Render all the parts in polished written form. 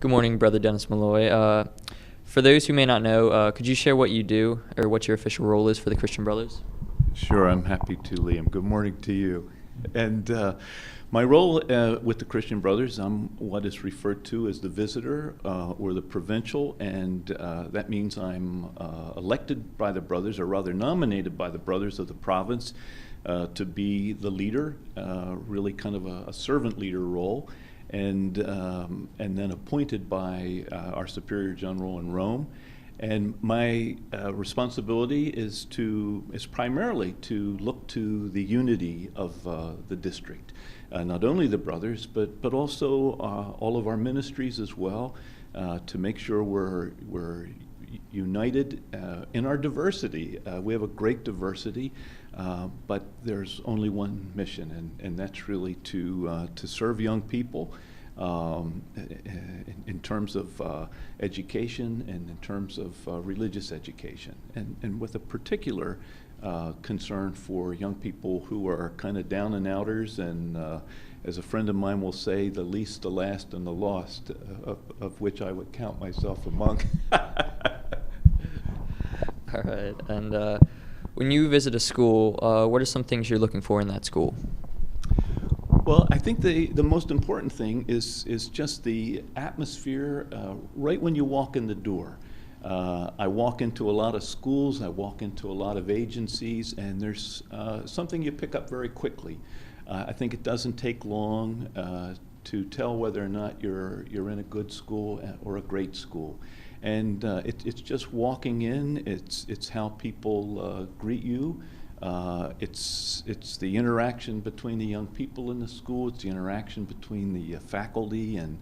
Good morning, Brother Dennis Malloy. For those who may not know, could you share what you do or what your official role is for the Christian Brothers? Sure, I'm happy to, Liam. Good morning to you. And my role with the Christian Brothers, I'm what is referred to as the visitor or the provincial, and that means I'm elected by the brothers, or rather nominated by the brothers of the province to be the leader, really kind of a servant leader role, and then appointed by our Superior General in Rome. And my responsibility is primarily to look to the unity of the district, not only the brothers, but also all of our ministries as well, to make sure we're united in our diversity. We have a great diversity, but there's only one mission, and that's really to serve young people. In terms of education and in terms of religious education, and with a particular concern for young people who are kind of down and outers, and as a friend of mine will say, the least, the last, and the lost, of which I would count myself among. All right. And when you visit a school, what are some things you're looking for in that school? Well, I think the most important thing is just the atmosphere right when you walk in the door. I walk into a lot of schools, I walk into a lot of agencies, and there's something you pick up very quickly. I think it doesn't take long to tell whether or not you're in a good school or a great school. And it's just walking in, it's how people greet you. It's the interaction between the young people in the school. It's the interaction between the faculty and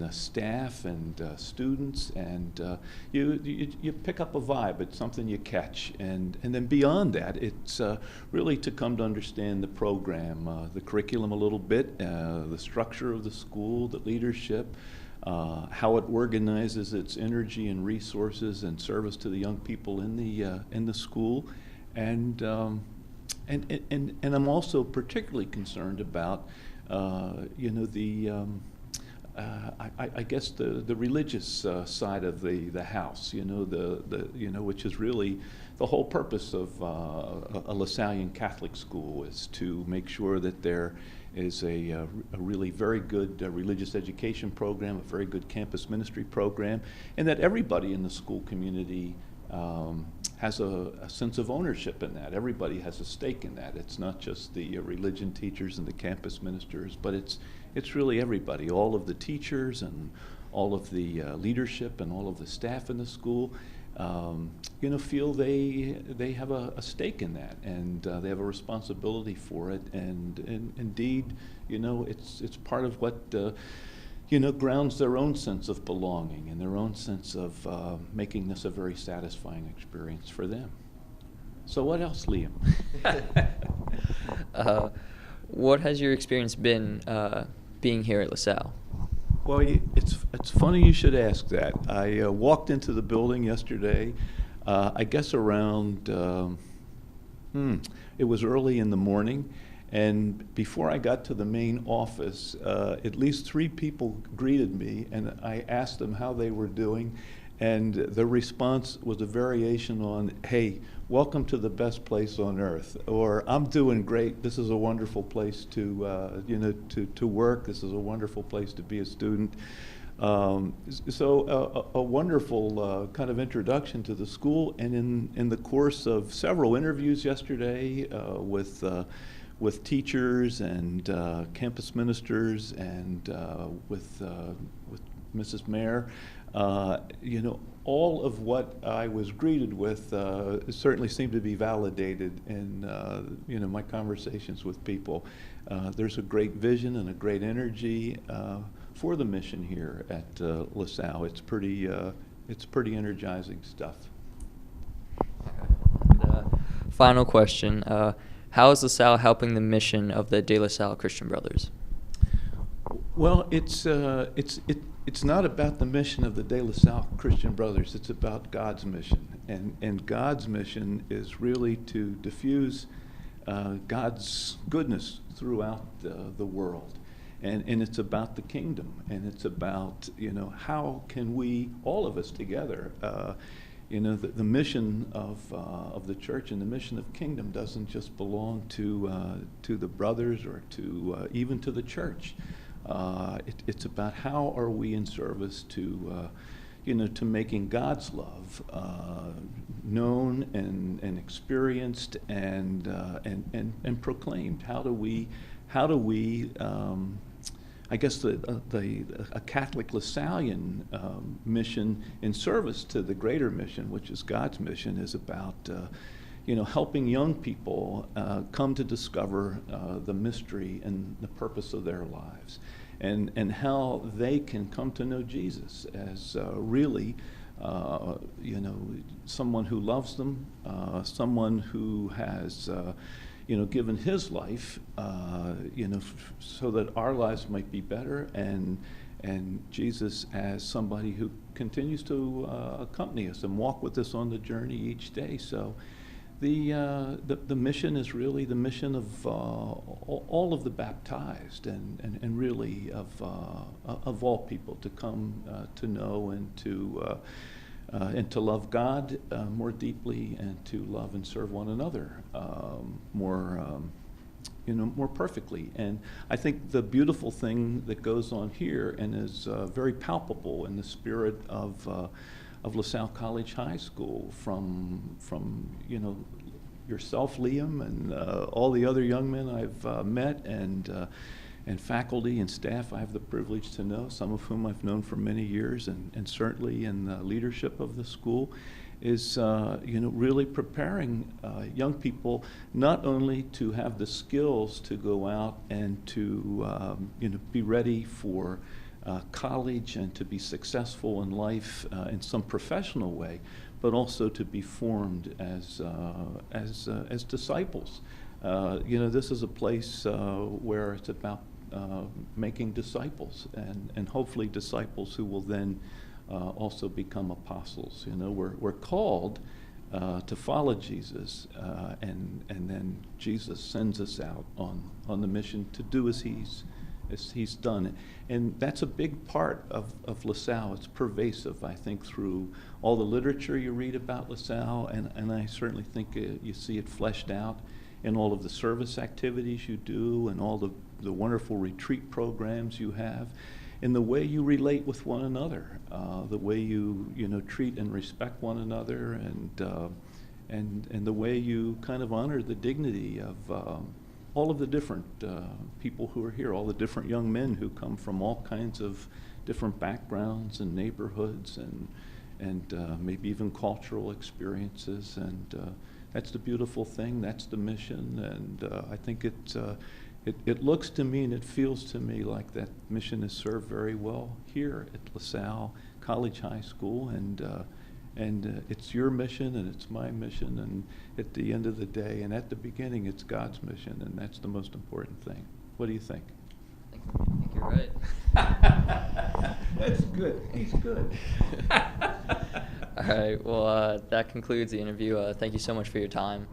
the staff and students, and you pick up a vibe. It's something you catch, and then beyond that, it's really to come to understand the program, the curriculum a little bit, the structure of the school, the leadership, how it organizes its energy and resources and service to the young people in the school. And I'm also particularly concerned about, I guess the religious side of the house, which is really the whole purpose of a Lasallian Catholic school, is to make sure that there is a really very good religious education program, a very good campus ministry program, and that everybody in the school community has a sense of ownership in that. Everybody has a stake in that. It's not just the religion teachers and the campus ministers, but it's really everybody. All of the teachers and all of the leadership and all of the staff in the school, feel they have a stake in that, and they have a responsibility for it. And indeed, it's part of what grounds their own sense of belonging and their own sense of making this a very satisfying experience for them. So what else, Liam? What has your experience been being here at LaSalle? Well, it's funny you should ask that. I walked into the building yesterday, I guess around, it was early in the morning. And before I got to the main office, at least 3 people greeted me, and I asked them how they were doing, and the response was a variation on, "Hey, welcome to the best place on earth," or "I'm doing great. This is a wonderful place to work. This is a wonderful place to be a student." So a wonderful kind of introduction to the school, and in the course of several interviews yesterday with teachers and campus ministers and with Mrs. Mayer, all of what I was greeted with certainly seemed to be validated in my conversations with people. There's a great vision and a great energy for the mission here at LaSalle. It's pretty energizing stuff. And, final question. How is LaSalle helping the mission of the De La Salle Christian Brothers? Well, it's not about the mission of the De La Salle Christian Brothers. It's about God's mission, and God's mission is really to diffuse God's goodness throughout the world. And it's about the kingdom, and it's about, how can we, all of us together, the mission of the church and the mission of kingdom doesn't just belong to the brothers or to even to the church. It's about how are we in service to making God's love known and experienced and proclaimed. How do we I guess a Catholic Lasallian mission in service to the greater mission, which is God's mission, is about helping young people come to discover the mystery and the purpose of their lives, and how they can come to know Jesus as really someone who loves them, someone who has given his life, so that our lives might be better, and Jesus as somebody who continues to accompany us and walk with us on the journey each day. So the mission is really the mission of all of the baptized, and really of all people to come to know and to love God more deeply, and to love and serve one another more perfectly. And I think the beautiful thing that goes on here and is very palpable in the spirit of LaSalle College High School, from yourself, Liam, and all the other young men I've met, and faculty and staff I have the privilege to know, some of whom I've known for many years, and certainly in the leadership of the school, is really preparing young people not only to have the skills to go out and to be ready for college and to be successful in life in some professional way, but also to be formed as disciples. This is a place where it's about making disciples, and hopefully disciples who will then also become apostles. We're called to follow Jesus, and then Jesus sends us out on the mission to do as he's done. And that's a big part of LaSalle. It's pervasive, I think, through all the literature you read about LaSalle, and I certainly think you see it fleshed out in all of the service activities you do, and all the wonderful retreat programs you have, in the way you relate with one another, the way you treat and respect one another, and the way you kind of honor the dignity of all of the different people who are here, all the different young men who come from all kinds of different backgrounds and neighborhoods, and maybe even cultural experiences, and that's the beautiful thing. That's the mission, and I think it looks to me and it feels to me like that mission is served very well here at LaSalle College High School, and it's your mission and it's my mission, and at the end of the day and at the beginning, it's God's mission, and that's the most important thing. What do you think? I think you're right. That's good. He's good. All right. Well, that concludes the interview. Thank you so much for your time.